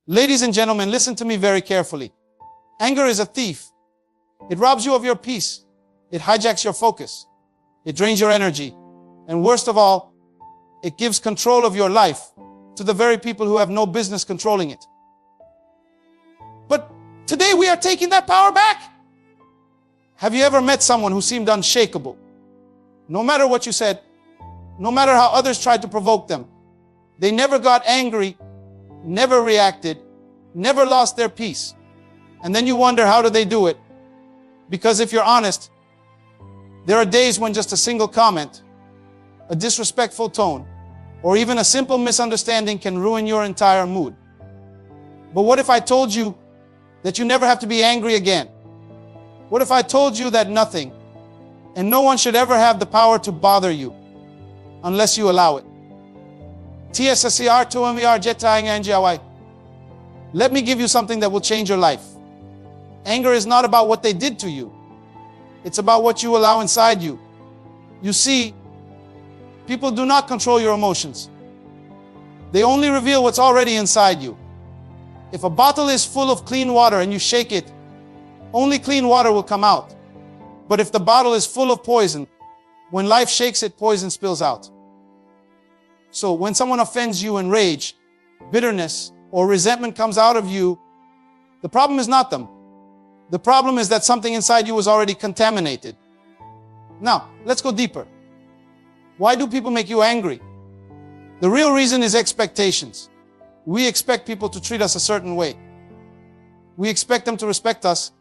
Ladies and gentlemen, listen to me very carefully. Anger is a thief. It robs you of your peace. It hijacks your focus. It drains your energy. And worst of all, it gives control of your life to the very people who have no business controlling it. But today we are taking that power back. Have you ever met someone who seemed unshakable? No matter what you said, no matter how others tried to provoke them, they never got angry, never reacted, never lost their peace. And then you wonder, how do they do it? Because if you're honest, there are days when just a single comment, a disrespectful tone, or even a simple misunderstanding can ruin your entire mood. But what if I told you that you never have to be angry again? What if I told you that nothing and no one should ever have the power to bother you unless you allow it? Let me give you something that will change your life. Anger is not about what they did to you. It's about what you allow inside you. You see, people do not control your emotions. They only reveal what's already inside you. If a bottle is full of clean water and you shake it, only clean water will come out. But if the bottle is full of poison, when life shakes it, poison spills out. So when someone offends you in rage, bitterness, or resentment comes out of you, the problem is not them. The problem is that something inside you was already contaminated. Now, let's go deeper. Why do people make you angry? The real reason is expectations. We expect people to treat us a certain way. We expect them to respect us,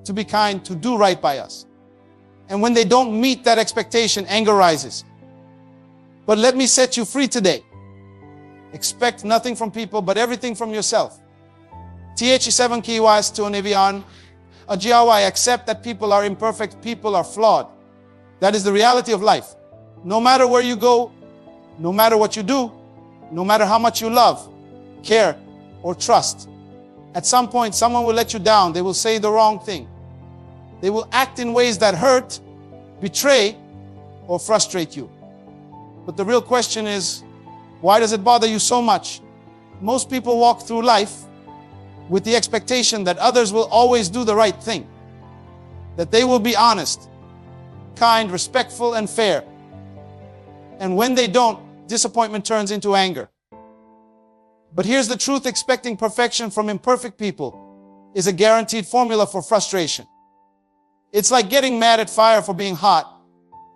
to be kind, to do right by us. And when they don't meet that expectation, anger rises. But let me set you free today. Expect nothing from people, but everything from yourself. TH7 kiwas to Onivian. Accept that people are imperfect, people are flawed. That is the reality of life. No matter where you go, no matter what you do, no matter how much you love, care, or trust, at some point someone will let you down. They will say the wrong thing. They will act in ways that hurt, betray, or frustrate you. But the real question is, why does it bother you so much? Most people walk through life with the expectation that others will always do the right thing, that they will be honest, kind, respectful, and fair. And when they don't, disappointment turns into anger. But here's the truth: expecting perfection from imperfect people is a guaranteed formula for frustration. It's like getting mad at fire for being hot,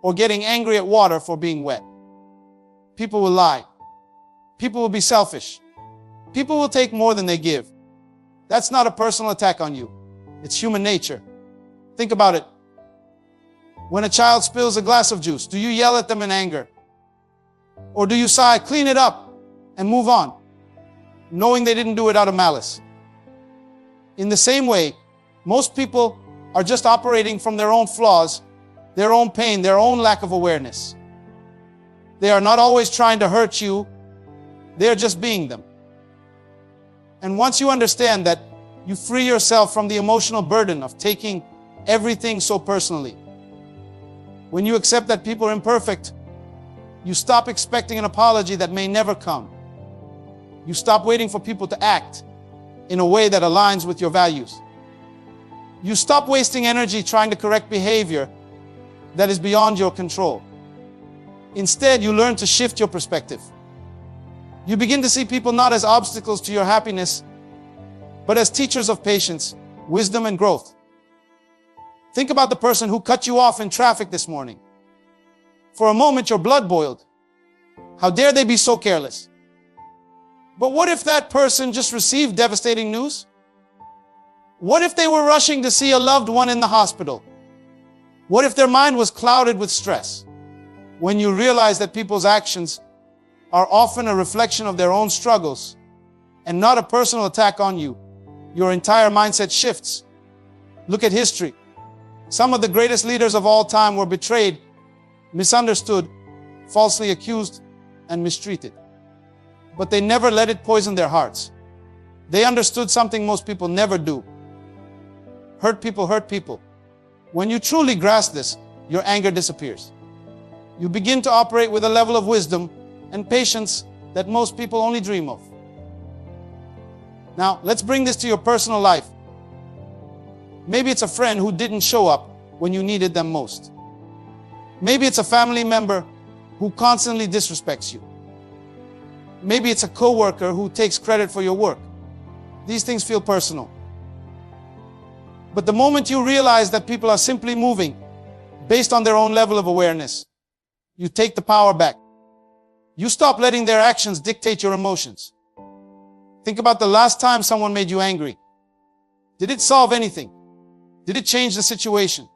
or getting angry at water for being wet. People will lie. People will be selfish. People will take more than they give. That's not a personal attack on you. It's human nature. Think about it. When a child spills a glass of juice, do you yell at them in anger? Or do you sigh, clean it up, and move on, knowing they didn't do it out of malice? In the same way, most people are just operating from their own flaws, their own pain, their own lack of awareness. They are not always trying to hurt you. They are just being them. And once you understand that, you free yourself from the emotional burden of taking everything so personally. When you accept that people are imperfect, you stop expecting an apology that may never come. You stop waiting for people to act in a way that aligns with your values. You stop wasting energy trying to correct behavior that is beyond your control. Instead, you learn to shift your perspective. You begin to see people not as obstacles to your happiness, but as teachers of patience, wisdom, and growth. Think about the person who cut you off in traffic this morning. For a moment, your blood boiled. How dare they be so careless? But what if that person just received devastating news? What if they were rushing to see a loved one in the hospital? What if their mind was clouded with stress? When you realize that people's actions are often a reflection of their own struggles and not a personal attack on you, your entire mindset shifts. Look at history. Some of the greatest leaders of all time were betrayed, misunderstood, falsely accused, and mistreated. But they never let it poison their hearts. They understood something most people never do. Hurt people hurt people. When you truly grasp this, your anger disappears. You begin to operate with a level of wisdom and patience that most people only dream of. Now, let's bring this to your personal life. Maybe it's a friend who didn't show up when you needed them most. Maybe it's a family member who constantly disrespects you. Maybe it's a coworker who takes credit for your work. These things feel personal. But the moment you realize that people are simply moving based on their own level of awareness, you take the power back. You stop letting their actions dictate your emotions. Think about the last time someone made you angry. Did it solve anything? Did it change the situation?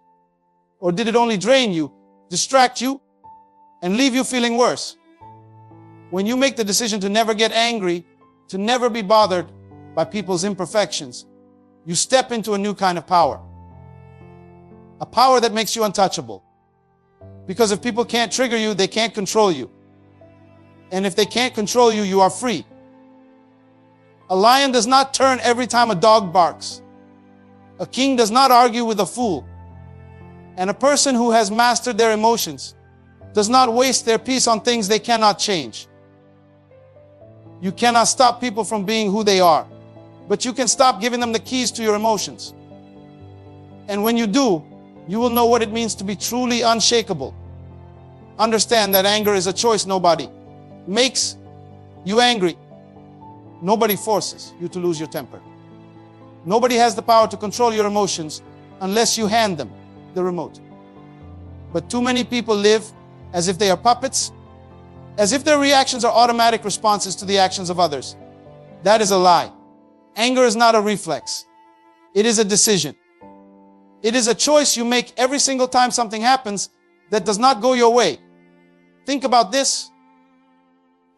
Or did it only drain you, distract you, and leave you feeling worse? When you make the decision to never get angry, to never be bothered by people's imperfections, you step into a new kind of power. A power that makes you untouchable. Because if people can't trigger you, they can't control you. And if they can't control you, you are free. A lion does not turn every time a dog barks. A king does not argue with a fool. And a person who has mastered their emotions does not waste their peace on things they cannot change. You cannot stop people from being who they are, but you can stop giving them the keys to your emotions. And when you do, you will know what it means to be truly unshakable. Understand that anger is a choice nobody makes you angry. Nobody forces you to lose your temper. Nobody has the power to control your emotions unless you hand them the remote. But too many people live as if they are puppets, as if their reactions are automatic responses to the actions of others. That is a lie. Anger is not a reflex. It is a decision. It is a choice you make every single time something happens that does not go your way. Think about this.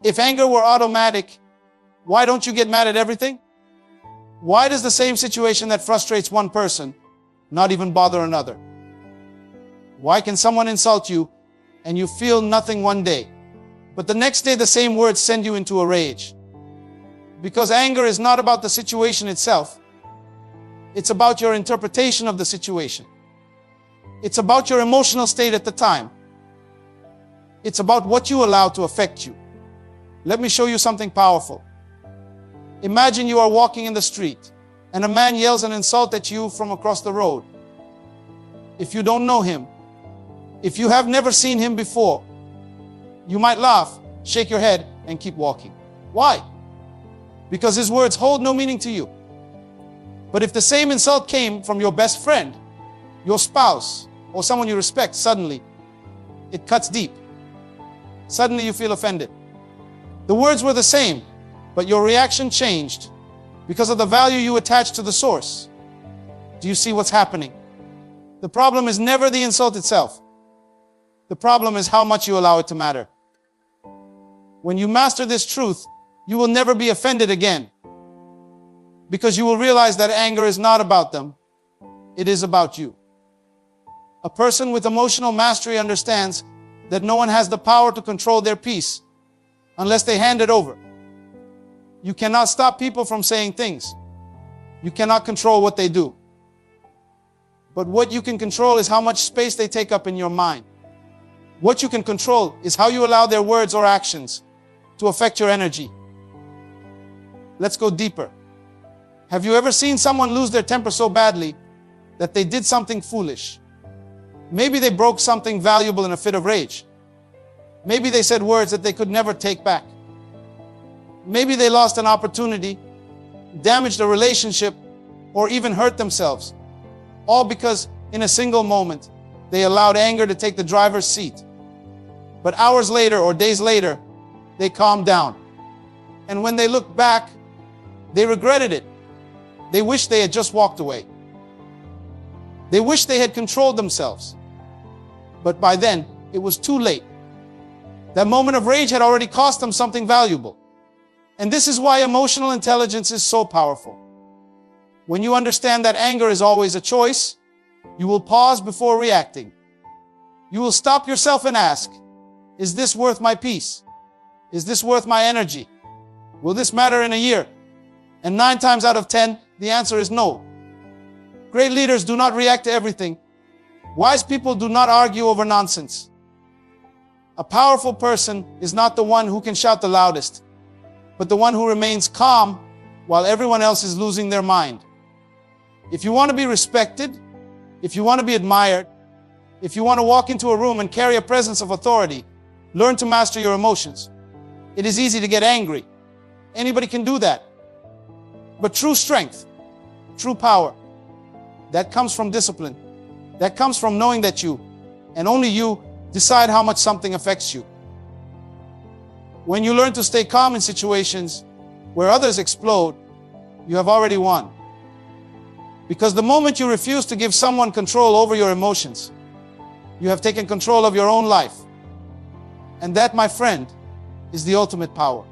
If anger were automatic, why don't you get mad at everything? Why does the same situation that frustrates one person not even bother another? Why can someone insult you and you feel nothing one day, but the next day the same words send you into a rage? Because anger is not about the situation itself. It's about your interpretation of the situation. It's about your emotional state at the time. It's about what you allow to affect you. Let me show you something powerful. Imagine you are walking in the street and a man yells an insult at you from across the road. If you don't know him, if you have never seen him before, you might laugh, shake your head, and keep walking. Why? Because his words hold no meaning to you. But if the same insult came from your best friend, your spouse, or someone you respect, suddenly it cuts deep. Suddenly you feel offended. The words were the same, but your reaction changed because of the value you attach to the source. Do you see what's happening? The problem is never the insult itself. The problem is how much you allow it to matter. When you master this truth, you will never be offended again, because you will realize that anger is not about them. It is about you. A person with emotional mastery understands that no one has the power to control their peace unless they hand it over. You cannot stop people from saying things. You cannot control what they do. But what you can control is how much space they take up in your mind. What you can control is how you allow their words or actions to affect your energy. Let's go deeper. Have you ever seen someone lose their temper so badly that they did something foolish? Maybe they broke something valuable in a fit of rage. Maybe they said words that they could never take back. Maybe they lost an opportunity, damaged a relationship, or even hurt themselves. All because in a single moment, they allowed anger to take the driver's seat. But hours later or days later, they calmed down. And when they looked back, they regretted it. They wished they had just walked away. They wished they had controlled themselves. But by then, it was too late. That moment of rage had already cost them something valuable. And this is why emotional intelligence is so powerful. When you understand that anger is always a choice, you will pause before reacting. You will stop yourself and ask, is this worth my peace? Is this worth my energy? Will this matter in a year? And 9 times out of 10, the answer is no. Great leaders do not react to everything. Wise people do not argue over nonsense. A powerful person is not the one who can shout the loudest, but the one who remains calm while everyone else is losing their mind. If you want to be respected, if you want to be admired, if you want to walk into a room and carry a presence of authority, learn to master your emotions. It is easy to get angry. Anybody can do that. But true strength, true power, that comes from discipline. That comes from knowing that you, and only you, decide how much something affects you. When you learn to stay calm in situations where others explode, you have already won. Because the moment you refuse to give someone control over your emotions, you have taken control of your own life. And that, my friend, is the ultimate power.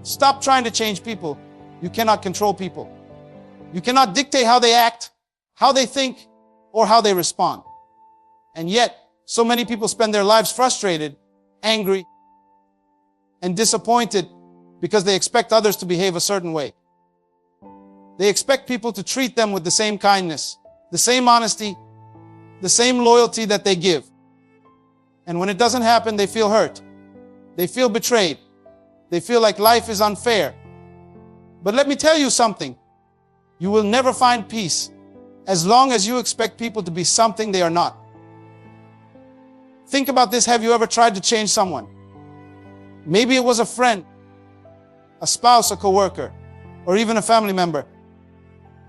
Stop trying to change people. You cannot control people. You cannot dictate how they act, how they think, or how they respond. And yet, so many people spend their lives frustrated, angry, and disappointed because they expect others to behave a certain way. They expect people to treat them with the same kindness, the same honesty, the same loyalty that they give. And when it doesn't happen, they feel hurt. They feel betrayed. They feel like life is unfair. But let me tell you something. You will never find peace as long as you expect people to be something they are not. Think about this. Have you ever tried to change someone? Maybe it was a friend, a spouse, a coworker, or even a family member.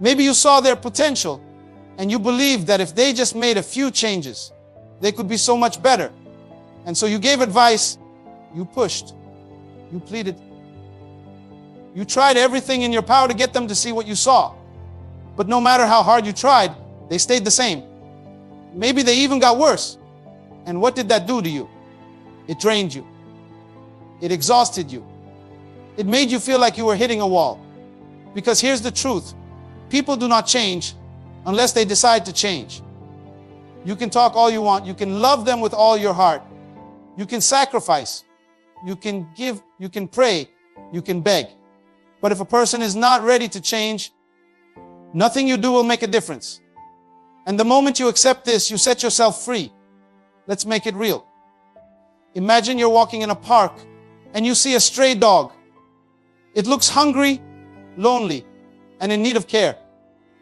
Maybe you saw their potential and you believed that if they just made a few changes, they could be so much better. And so you gave advice, you pushed, you pleaded. You tried everything in your power to get them to see what you saw. But no matter how hard you tried, they stayed the same. Maybe they even got worse. And what did that do to you? It drained you. It exhausted you. It made you feel like you were hitting a wall. Because here's the truth. People do not change unless they decide to change. You can talk all you want. You can love them with all your heart. You can sacrifice. You can give. You can pray. You can beg. But if a person is not ready to change, nothing you do will make a difference. And the moment you accept this, you set yourself free. Let's make it real. Imagine you're walking in a park and you see a stray dog. It looks hungry, lonely, and in need of care.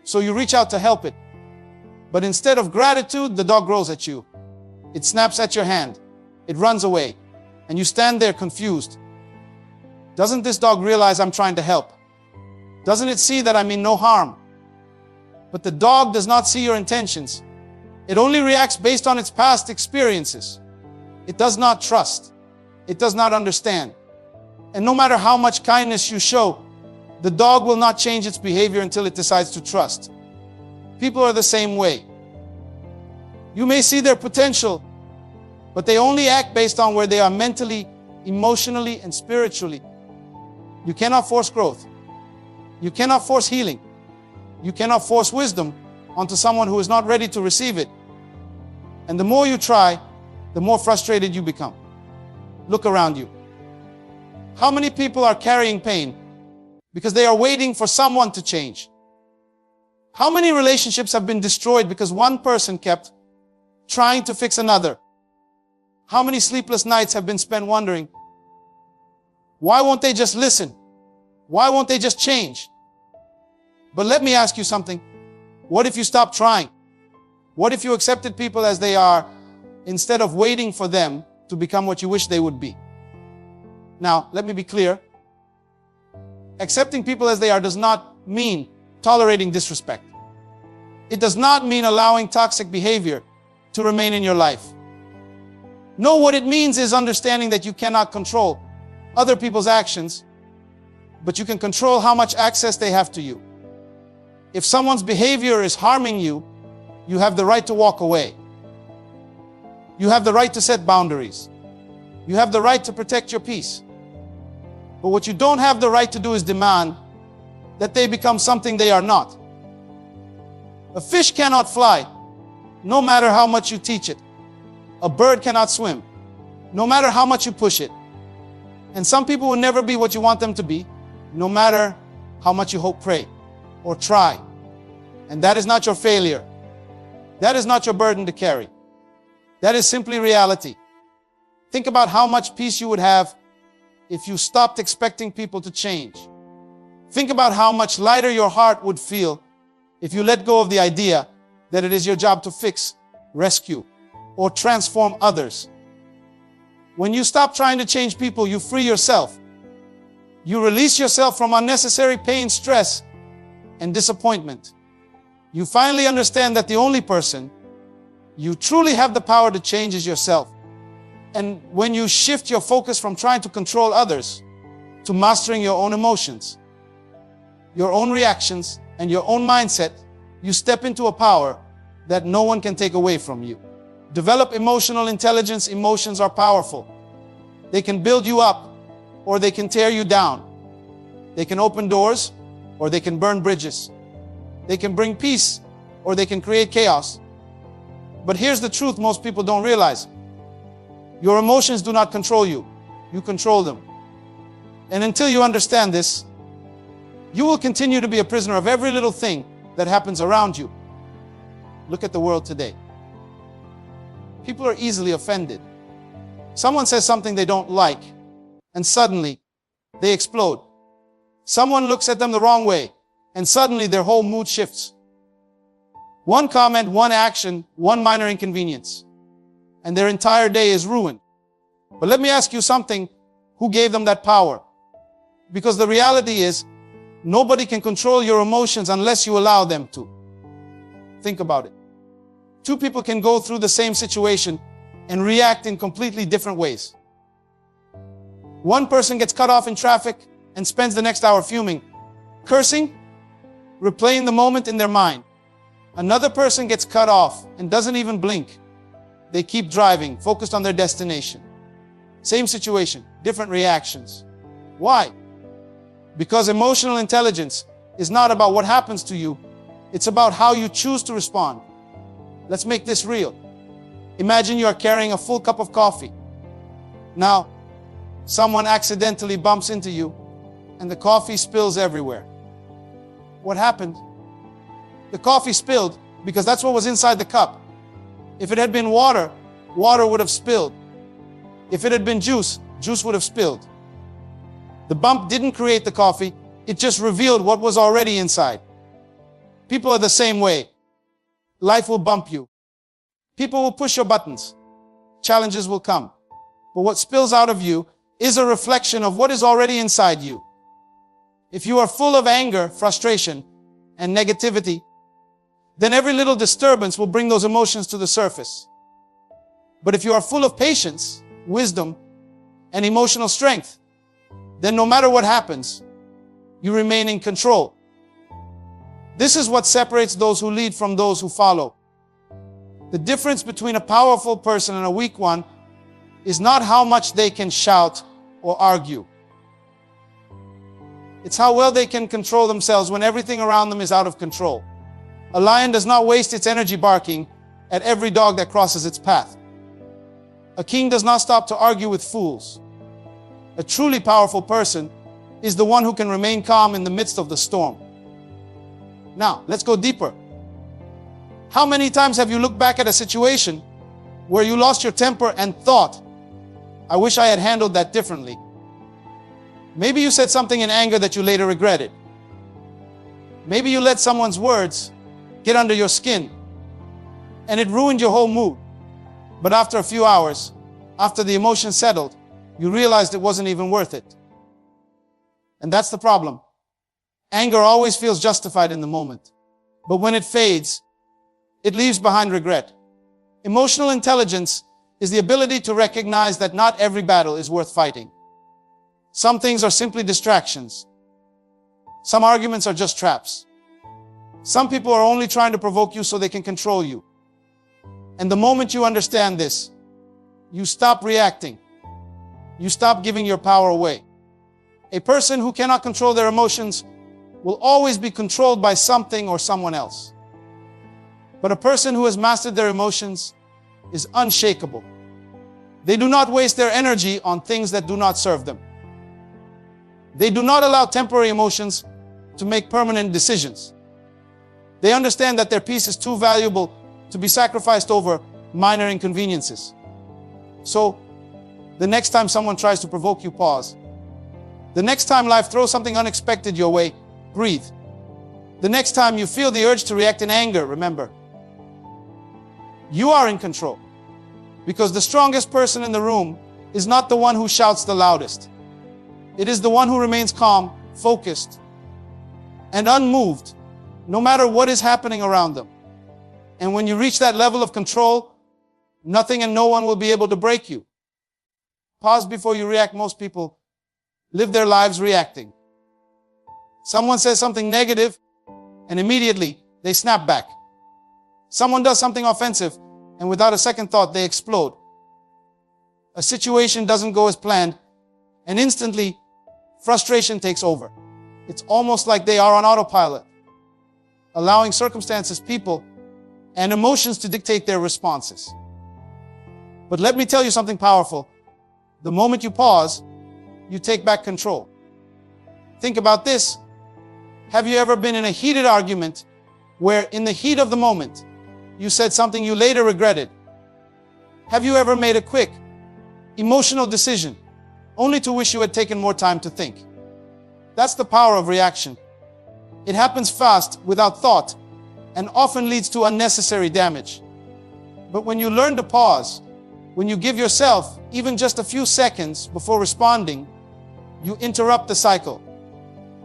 So you reach out to help it. But instead of gratitude, the dog grows at you. It snaps at your hand. It runs away. And you stand there confused. Doesn't this dog realize I'm trying to help? Doesn't it see that I mean no harm? But the dog does not see your intentions. It only reacts based on its past experiences. It does not trust. It does not understand. And no matter how much kindness you show, the dog will not change its behavior until it decides to trust. People are the same way. You may see their potential, but they only act based on where they are mentally, emotionally, and spiritually. You cannot force growth. You cannot force healing. You cannot force wisdom onto someone who is not ready to receive it. And the more you try, the more frustrated you become. Look around you. How many people are carrying pain because they are waiting for someone to change? How many relationships have been destroyed because one person kept trying to fix another? How many sleepless nights have been spent wondering, why won't they just listen? Why won't they just change? But let me ask you something. What if you stopped trying? What if you accepted people as they are instead of waiting for them to become what you wish they would be? Now, let me be clear. Accepting people as they are does not mean tolerating disrespect. It does not mean allowing toxic behavior to remain in your life. No, what it means is understanding that you cannot control other people's actions, but you can control how much access they have to you. If someone's behavior is harming you, you have the right to walk away. You have the right to set boundaries. You have the right to protect your peace. But what you don't have the right to do is demand that they become something they are not. A fish cannot fly, no matter how much you teach it. A bird cannot swim, no matter how much you push it. And some people will never be what you want them to be, no matter how much you hope, pray, or try. And that is not your failure. That is not your burden to carry. That is simply reality. Think about how much peace you would have if you stopped expecting people to change. Think about how much lighter your heart would feel if you let go of the idea that it is your job to fix, rescue, or transform others. When you stop trying to change people, you free yourself. You release yourself from unnecessary pain, stress, and disappointment. You finally understand that the only person you truly have the power to change is yourself. And when you shift your focus from trying to control others to mastering your own emotions, your own reactions, and your own mindset, you step into a power that no one can take away from you. Develop emotional intelligence. Emotions are powerful. They can build you up, or they can tear you down. They can open doors, or they can burn bridges. They can bring peace, or they can create chaos. But here's the truth most people don't realize. Your emotions do not control you. You control them. And until you understand this, you will continue to be a prisoner of every little thing that happens around you. Look at the world today. People are easily offended. Someone says something they don't like, and suddenly they explode. Someone looks at them the wrong way, and suddenly their whole mood shifts. One comment, one action, one minor inconvenience, and their entire day is ruined. But let me ask you something. Who gave them that power? Because the reality is, nobody can control your emotions unless you allow them to. Think about it. Two people can go through the same situation and react in completely different ways. One person gets cut off in traffic and spends the next hour fuming, cursing, replaying the moment in their mind. Another person gets cut off and doesn't even blink. They keep driving, focused on their destination. Same situation, different reactions. Why? Because emotional intelligence is not about what happens to you, it's about how you choose to respond. Let's make this real. Imagine you are carrying a full cup of coffee. Now, someone accidentally bumps into you and the coffee spills everywhere. What happened? The coffee spilled because that's what was inside the cup. If it had been water, water would have spilled. If it had been juice, juice would have spilled. The bump didn't create the coffee, it just revealed what was already inside. People are the same way. Life will bump you. People will push your buttons. Challenges will come. But what spills out of you is a reflection of what is already inside you. If you are full of anger, frustration, and negativity, then every little disturbance will bring those emotions to the surface. But if you are full of patience, wisdom, and emotional strength, then no matter what happens, you remain in control. This is what separates those who lead from those who follow. The difference between a powerful person and a weak one is not how much they can shout or argue. It's how well they can control themselves when everything around them is out of control. A lion does not waste its energy barking at every dog that crosses its path. A king does not stop to argue with fools. A truly powerful person is the one who can remain calm in the midst of the storm. Now, let's go deeper. How many times have you looked back at a situation where you lost your temper and thought, I wish I had handled that differently? Maybe you said something in anger that you later regretted. Maybe you let someone's words get under your skin and it ruined your whole mood. But after a few hours, after the emotion settled, you realized it wasn't even worth it. And that's the problem. Anger always feels justified in the moment, but when it fades, it leaves behind regret. Emotional intelligence is the ability to recognize that not every battle is worth fighting. Some things are simply distractions. Some arguments are just traps. Some people are only trying to provoke you so they can control you. And the moment you understand this, you stop reacting. You stop giving your power away. A person who cannot control their emotions will always be controlled by something or someone else. But a person who has mastered their emotions is unshakable. They do not waste their energy on things that do not serve them. They do not allow temporary emotions to make permanent decisions. They understand that their peace is too valuable to be sacrificed over minor inconveniences. So, the next time someone tries to provoke you, pause. The next time life throws something unexpected your way, breathe. The next time you feel the urge to react in anger, remember, you are in control. Because the strongest person in the room is not the one who shouts the loudest. It is the one who remains calm, focused, and unmoved, no matter what is happening around them. And when you reach that level of control, nothing and no one will be able to break you. Pause before you react. Most people live their lives reacting. Someone says something negative, and immediately they snap back. Someone does something offensive, and without a second thought, they explode. A situation doesn't go as planned, and instantly, frustration takes over. It's almost like they are on autopilot, allowing circumstances, people, and emotions to dictate their responses. But let me tell you something powerful. The moment you pause, you take back control. Think about this. Have you ever been in a heated argument where in the heat of the moment, you said something you later regretted? Have you ever made a quick, emotional decision only to wish you had taken more time to think? That's the power of reaction. It happens fast, without thought, and often leads to unnecessary damage. But when you learn to pause, when you give yourself even just a few seconds before responding, you interrupt the cycle.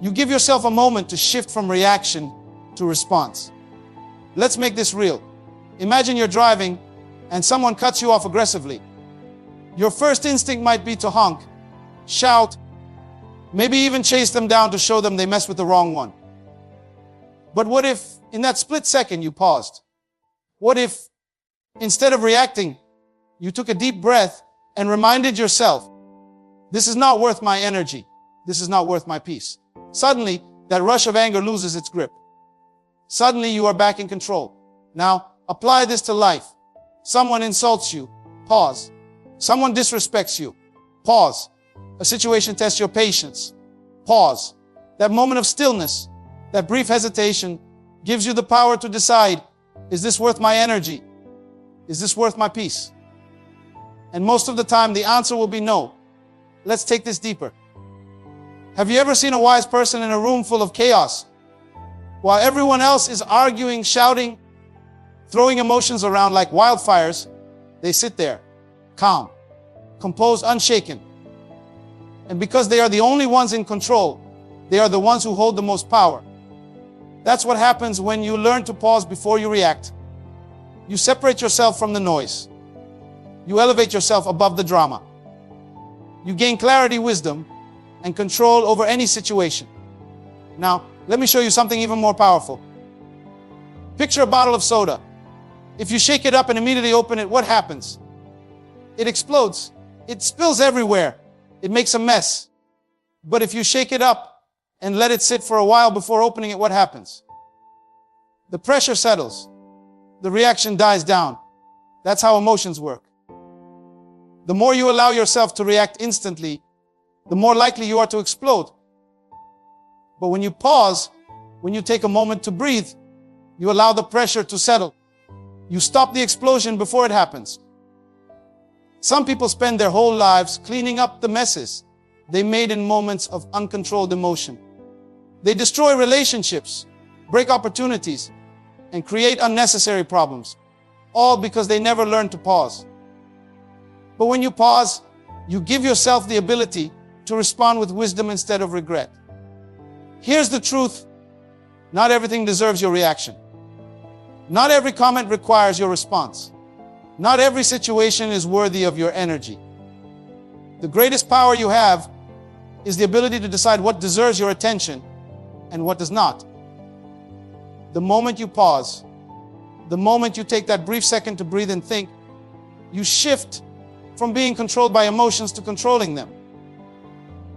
You give yourself a moment to shift from reaction to response. Let's make this real. Imagine you're driving and someone cuts you off aggressively. Your first instinct might be to honk, shout, maybe even chase them down to show them they messed with the wrong one. But what if, in that split second, you paused? What if, instead of reacting, you took a deep breath and reminded yourself, this is not worth my energy. This is not worth my peace. Suddenly, that rush of anger loses its grip. Suddenly, you are back in control. Now, apply this to life. Someone insults you. Pause. Someone disrespects you. Pause. A situation tests your patience. Pause. That moment of stillness, that brief hesitation, gives you the power to decide, is this worth my energy? Is this worth my peace? And most of the time, the answer will be no. Let's take this deeper. Have you ever seen a wise person in a room full of chaos? While everyone else is arguing, shouting, throwing emotions around like wildfires, they sit there, calm, composed, unshaken. And because they are the only ones in control, they are the ones who hold the most power. That's what happens when you learn to pause before you react. You separate yourself from the noise. You elevate yourself above the drama. You gain clarity, wisdom, and control over any situation. Now, let me show you something even more powerful. Picture a bottle of soda. If you shake it up and immediately open it, what happens? It explodes. It spills everywhere. It makes a mess. But if you shake it up and let it sit for a while before opening it, what happens? The pressure settles. The reaction dies down. That's how emotions work. The more you allow yourself to react instantly, the more likely you are to explode. But when you pause, when you take a moment to breathe, you allow the pressure to settle. You stop the explosion before it happens. Some people spend their whole lives cleaning up the messes they made in moments of uncontrolled emotion. They destroy relationships, break opportunities, and create unnecessary problems, all because they never learned to pause. But when you pause, you give yourself the ability to respond with wisdom instead of regret. Here's the truth. Not everything deserves your reaction. Not every comment requires your response. Not every situation is worthy of your energy. The greatest power you have is the ability to decide what deserves your attention and what does not. The moment you pause, the moment you take that brief second to breathe and think, you shift from being controlled by emotions to controlling them.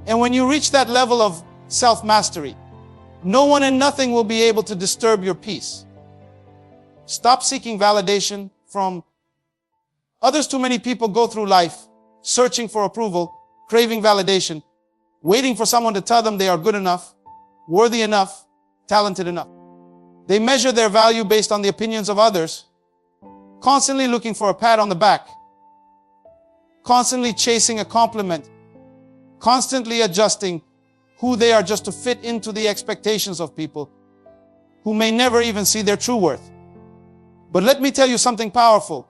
And when you reach that level of self-mastery, no one and nothing will be able to disturb your peace. Stop seeking validation from others. Too many people go through life searching for approval, craving validation, waiting for someone to tell them they are good enough, worthy enough, talented enough. They measure their value based on the opinions of others, constantly looking for a pat on the back, constantly chasing a compliment, constantly adjusting who they are just to fit into the expectations of people who may never even see their true worth. But let me tell you something powerful.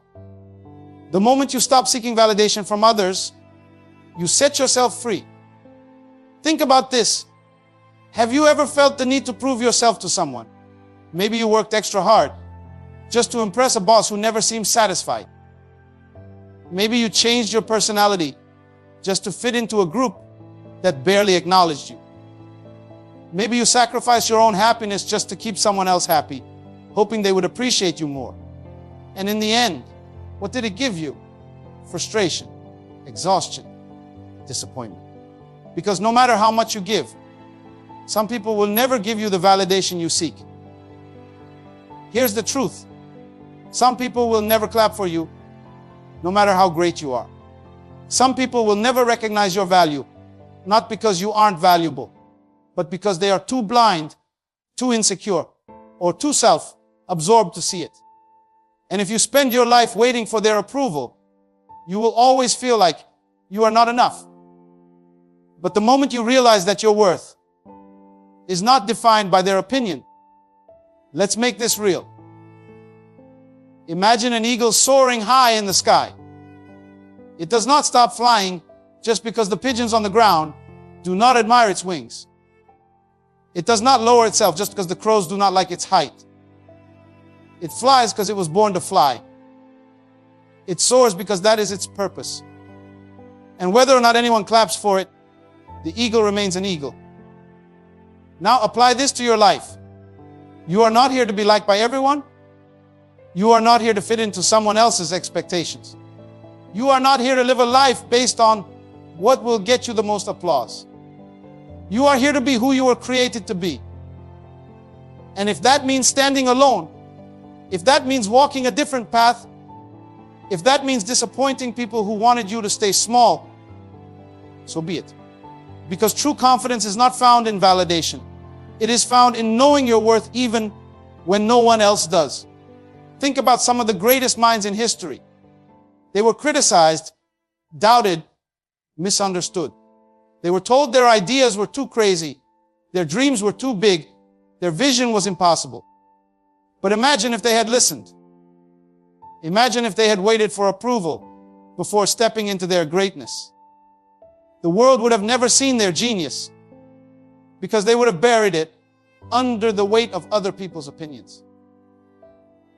The moment you stop seeking validation from others, you set yourself free. Think about this. Have you ever felt the need to prove yourself to someone? Maybe you worked extra hard just to impress a boss who never seems satisfied. Maybe you changed your personality just to fit into a group that barely acknowledged you. Maybe you sacrificed your own happiness just to keep someone else happy, hoping they would appreciate you more. And in the end, what did it give you? Frustration, exhaustion, disappointment. Because no matter how much you give, some people will never give you the validation you seek. Here's the truth. Some people will never clap for you, no matter how great you are. Some people will never recognize your value, not because you aren't valuable, but because they are too blind, too insecure, or too self-absorbed to see it. And if you spend your life waiting for their approval, you will always feel like you are not enough. But the moment you realize that your worth is not defined by their opinion, let's make this real. Imagine an eagle soaring high in the sky. It does not stop flying just because the pigeons on the ground do not admire its wings. It does not lower itself just because the crows do not like its height. It flies because it was born to fly. It soars because that is its purpose. And whether or not anyone claps for it, the eagle remains an eagle. Now apply this to your life. You are not here to be liked by everyone. You are not here to fit into someone else's expectations. You are not here to live a life based on what will get you the most applause. You are here to be who you were created to be. And if that means standing alone, if that means walking a different path, if that means disappointing people who wanted you to stay small, so be it. Because true confidence is not found in validation. It is found in knowing your worth even when no one else does. Think about some of the greatest minds in history. They were criticized, doubted, misunderstood. They were told their ideas were too crazy, their dreams were too big, their vision was impossible. But imagine if they had listened. Imagine if they had waited for approval before stepping into their greatness. The world would have never seen their genius because they would have buried it under the weight of other people's opinions.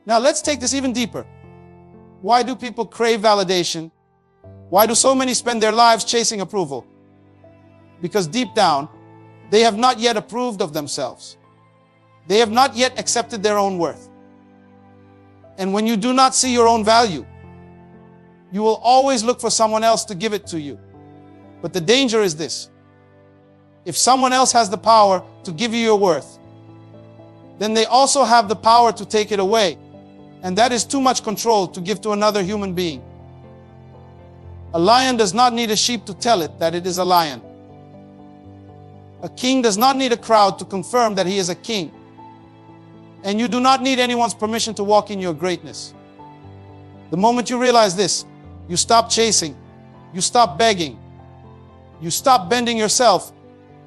Now let's take this even deeper. Why do people crave validation? Why do so many spend their lives chasing approval? Because deep down, they have not yet approved of themselves. They have not yet accepted their own worth. And when you do not see your own value, you will always look for someone else to give it to you. But the danger is this. If someone else has the power to give you your worth, then they also have the power to take it away. And that is too much control to give to another human being. A lion does not need a sheep to tell it that it is a lion. A king does not need a crowd to confirm that he is a king. And you do not need anyone's permission to walk in your greatness. The moment you realize this, you stop chasing, you stop begging, you stop bending yourself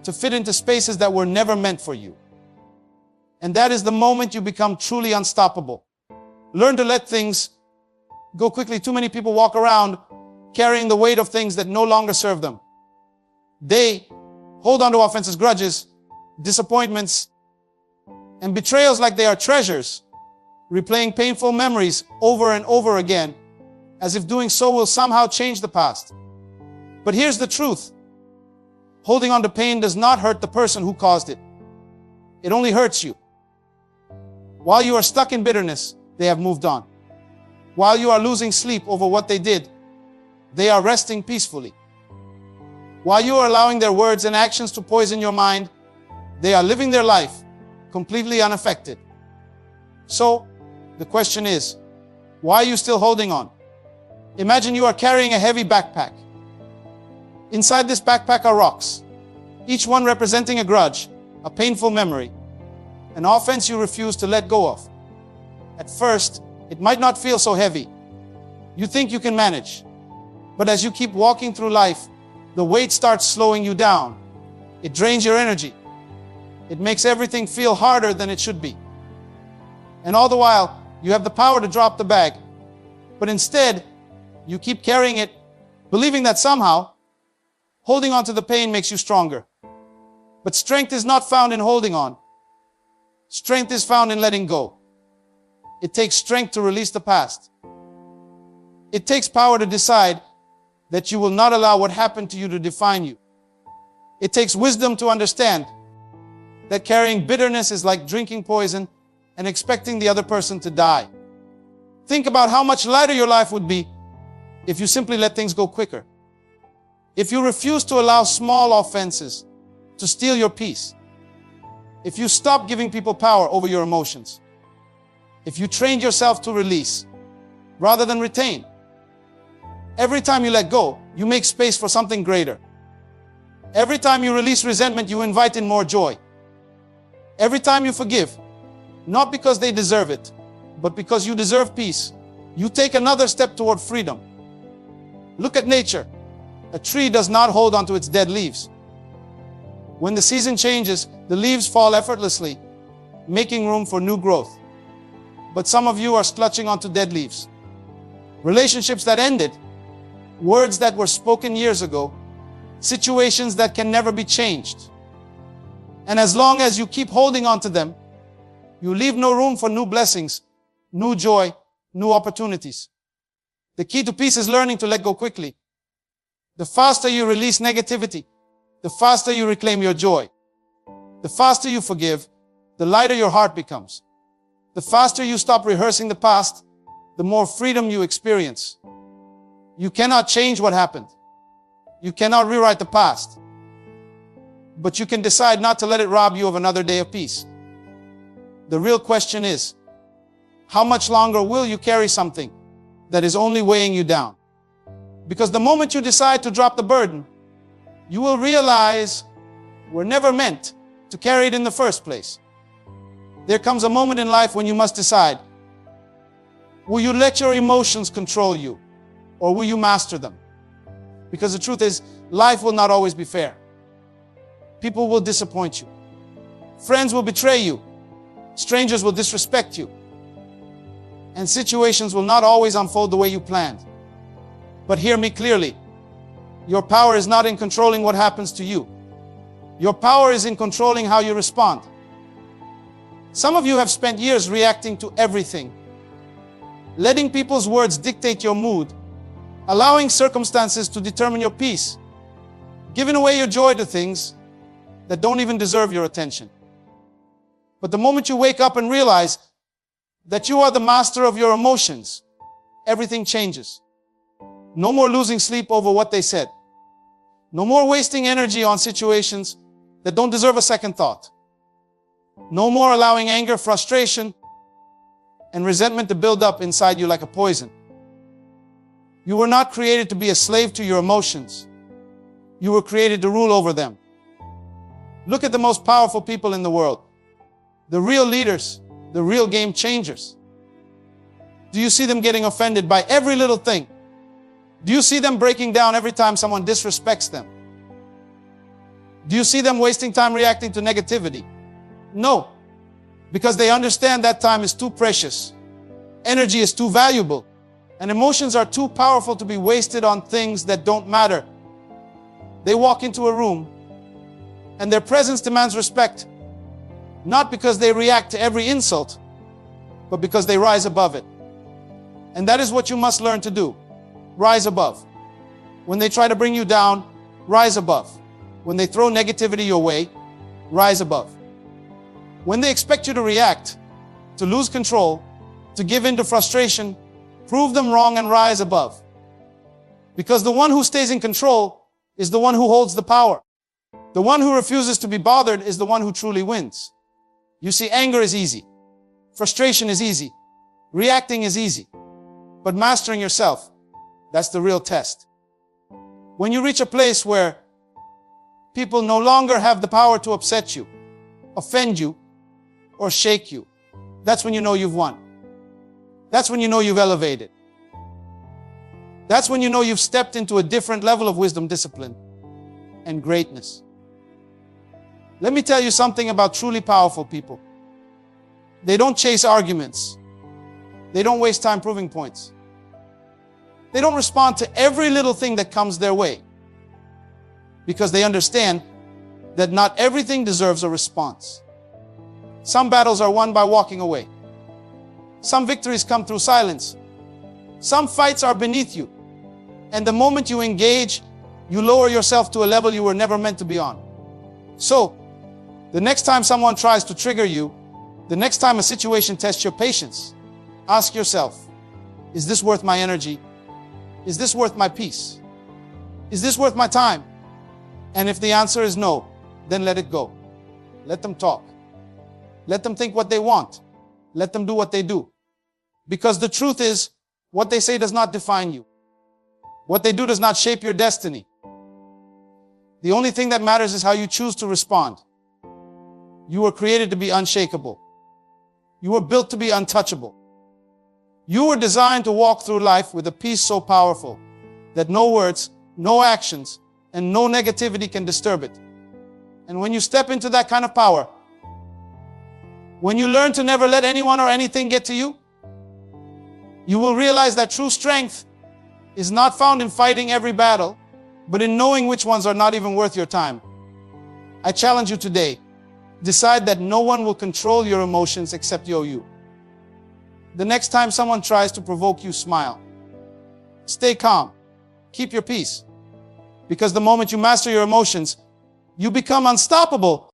to fit into spaces that were never meant for you. And that is the moment you become truly unstoppable. Learn to let things go quickly. Too many people walk around carrying the weight of things that no longer serve them. They hold on to offenses, grudges, disappointments, and betrayals like they are treasures, replaying painful memories over and over again, as if doing so will somehow change the past. But here's the truth. Holding on to pain does not hurt the person who caused it. It only hurts you. While you are stuck in bitterness, they have moved on. While you are losing sleep over what they did, they are resting peacefully. While you are allowing their words and actions to poison your mind, they are living their life completely unaffected. So, the question is, why are you still holding on? Imagine you are carrying a heavy backpack. Inside this backpack are rocks, each one representing a grudge, a painful memory, an offense you refuse to let go of. At first, it might not feel so heavy. You think you can manage. But as you keep walking through life, the weight starts slowing you down. It drains your energy. It makes everything feel harder than it should be. And all the while, you have the power to drop the bag. But instead, you keep carrying it, believing that somehow, holding on to the pain makes you stronger. But strength is not found in holding on. Strength is found in letting go. It takes strength to release the past. It takes power to decide that you will not allow what happened to you to define you. It takes wisdom to understand that carrying bitterness is like drinking poison and expecting the other person to die. Think about how much lighter your life would be if you simply let things go quicker. If you refuse to allow small offenses to steal your peace. If you stop giving people power over your emotions. If you train yourself to release rather than retain. Every time you let go, you make space for something greater. Every time you release resentment, you invite in more joy. Every time you forgive, not because they deserve it, but because you deserve peace, you take another step toward freedom. Look at nature. A tree does not hold onto its dead leaves. When the season changes, the leaves fall effortlessly, making room for new growth. But some of you are clutching onto dead leaves. Relationships that ended, words that were spoken years ago, situations that can never be changed. And as long as you keep holding on to them, you leave no room for new blessings, new joy, new opportunities. The key to peace is learning to let go quickly. The faster you release negativity, the faster you reclaim your joy. The faster you forgive, the lighter your heart becomes. The faster you stop rehearsing the past, the more freedom you experience. You cannot change what happened. You cannot rewrite the past. But you can decide not to let it rob you of another day of peace. The real question is, how much longer will you carry something that is only weighing you down? Because the moment you decide to drop the burden, you will realize we're never meant to carry it in the first place. There comes a moment in life when you must decide, will you let your emotions control you, or will you master them? Because the truth is, life will not always be fair. People will disappoint you. Friends will betray you. Strangers will disrespect you. And situations will not always unfold the way you planned. But hear me clearly. Your power is not in controlling what happens to you. Your power is in controlling how you respond. Some of you have spent years reacting to everything, letting people's words dictate your mood, allowing circumstances to determine your peace, giving away your joy to things that don't even deserve your attention. But the moment you wake up and realize that you are the master of your emotions, everything changes. No more losing sleep over what they said. No more wasting energy on situations that don't deserve a second thought. No more allowing anger, frustration, and resentment to build up inside you like a poison. You were not created to be a slave to your emotions. You were created to rule over them. Look at the most powerful people in the world. The real leaders, the real game changers. Do you see them getting offended by every little thing? Do you see them breaking down every time someone disrespects them? Do you see them wasting time reacting to negativity? No, because they understand that time is too precious. Energy is too valuable. And emotions are too powerful to be wasted on things that don't matter. They walk into a room and their presence demands respect, not because they react to every insult, but because they rise above it. And that is what you must learn to do. Rise above. When they try to bring you down, rise above. When they throw negativity your way, rise above. When they expect you to react, to lose control, to give in to frustration, prove them wrong and rise above. Because the one who stays in control is the one who holds the power. The one who refuses to be bothered is the one who truly wins. You see, anger is easy. Frustration is easy. Reacting is easy. But mastering yourself, that's the real test. When you reach a place where people no longer have the power to upset you, offend you, or shake you, that's when you know you've won. That's when you know you've elevated. That's when you know you've stepped into a different level of wisdom, discipline, and greatness. Let me tell you something about truly powerful people. They don't chase arguments. They don't waste time proving points. They don't respond to every little thing that comes their way, because they understand that not everything deserves a response. Some battles are won by walking away. Some victories come through silence. Some fights are beneath you. And the moment you engage, you lower yourself to a level you were never meant to be on. So, the next time someone tries to trigger you, the next time a situation tests your patience, ask yourself, is this worth my energy? Is this worth my peace? Is this worth my time? And if the answer is no, then let it go. Let them talk. Let them think what they want. Let them do what they do. Because the truth is, what they say does not define you. What they do does not shape your destiny. The only thing that matters is how you choose to respond. You were created to be unshakable. You were built to be untouchable. You were designed to walk through life with a peace so powerful that no words, no actions, and no negativity can disturb it. And when you step into that kind of power, when you learn to never let anyone or anything get to you, you will realize that true strength is not found in fighting every battle, but in knowing which ones are not even worth your time. I challenge you today, decide that no one will control your emotions except you. The next time someone tries to provoke you, smile. Stay calm. Keep your peace. Because the moment you master your emotions, you become unstoppable